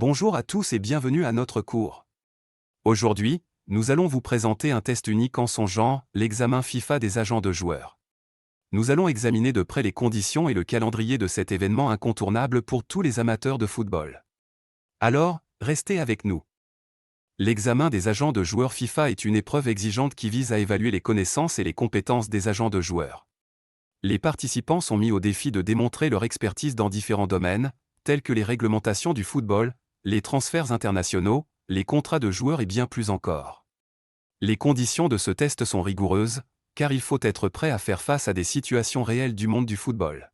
Bonjour à tous et bienvenue à notre cours. Aujourd'hui, nous allons vous présenter un test unique en son genre, l'examen FIFA des agents de joueurs. Nous allons examiner de près les conditions et le calendrier de cet événement incontournable pour tous les amateurs de football. Alors, restez avec nous. L'examen des agents de joueurs FIFA est une épreuve exigeante qui vise à évaluer les connaissances et les compétences des agents de joueurs. Les participants sont mis au défi de démontrer leur expertise dans différents domaines, tels que les réglementations du football, les transferts internationaux, les contrats de joueurs et bien plus encore. Les conditions de ce test sont rigoureuses, car il faut être prêt à faire face à des situations réelles du monde du football.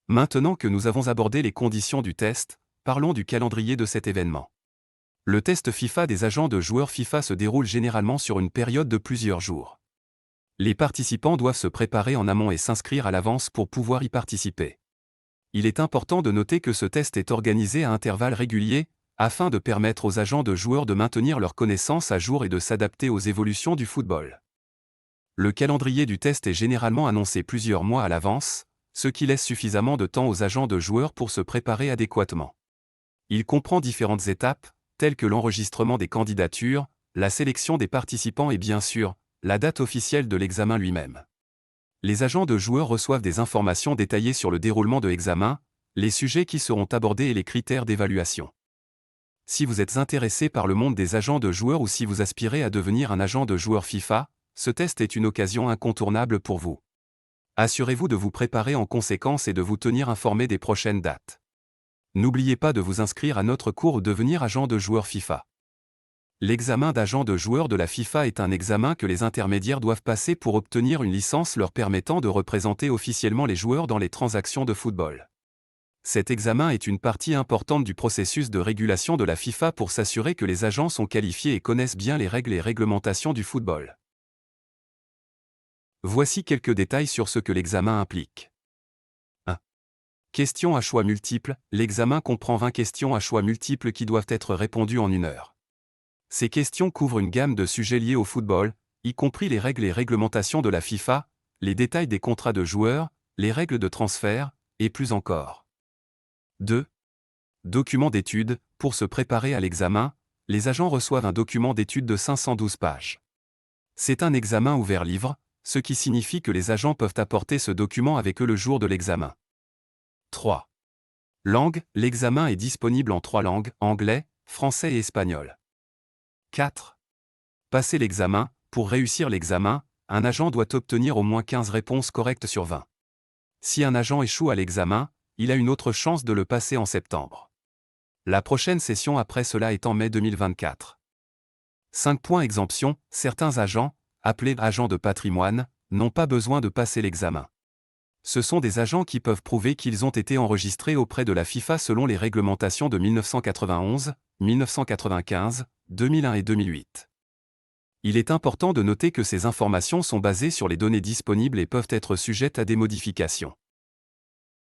Maintenant que nous avons abordé les conditions du test, parlons du calendrier de cet événement. Le test FIFA des agents de joueurs FIFA se déroule généralement sur une période de plusieurs jours. Les participants doivent se préparer en amont et s'inscrire à l'avance pour pouvoir y participer. Il est important de noter que ce test est organisé à intervalles réguliers, afin de permettre aux agents de joueurs de maintenir leurs connaissances à jour et de s'adapter aux évolutions du football. Le calendrier du test est généralement annoncé plusieurs mois à l'avance, ce qui laisse suffisamment de temps aux agents de joueurs pour se préparer adéquatement. Il comprend différentes étapes, telles que l'enregistrement des candidatures, la sélection des participants et bien sûr, la date officielle de l'examen lui-même. Les agents de joueurs reçoivent des informations détaillées sur le déroulement de l'examen, les sujets qui seront abordés et les critères d'évaluation. Si vous êtes intéressé par le monde des agents de joueurs ou si vous aspirez à devenir un agent de joueur FIFA, ce test est une occasion incontournable pour vous. Assurez-vous de vous préparer en conséquence et de vous tenir informé des prochaines dates. N'oubliez pas de vous inscrire à notre cours ou devenir agent de joueur FIFA. L'examen d'agent de joueur de la FIFA est un examen que les intermédiaires doivent passer pour obtenir une licence leur permettant de représenter officiellement les joueurs dans les transactions de football. Cet examen est une partie importante du processus de régulation de la FIFA pour s'assurer que les agents sont qualifiés et connaissent bien les règles et réglementations du football. Voici quelques détails sur ce que l'examen implique. 1. Questions à choix multiples. L'examen comprend 20 questions à choix multiples qui doivent être répondues en 1 heure. Ces questions couvrent une gamme de sujets liés au football, y compris les règles et réglementations de la FIFA, les détails des contrats de joueurs, les règles de transfert, et plus encore. 2. Document d'étude. Pour se préparer à l'examen, les agents reçoivent un document d'étude de 512 pages. C'est un examen ouvert livre, ce qui signifie que les agents peuvent apporter ce document avec eux le jour de l'examen. 3. Langue. L'examen est disponible en 3 langues, anglais, français et espagnol. 4. Passer l'examen. Pour réussir l'examen, un agent doit obtenir au moins 15 réponses correctes sur 20. Si un agent échoue à l'examen, il a une autre chance de le passer en septembre. La prochaine session après cela est en mai 2024. 5 points exemption. Certains agents, appelés agents de patrimoine, n'ont pas besoin de passer l'examen. Ce sont des agents qui peuvent prouver qu'ils ont été enregistrés auprès de la FIFA selon les réglementations de 1991, 1995, 2001 et 2008. Il est important de noter que ces informations sont basées sur les données disponibles et peuvent être sujettes à des modifications.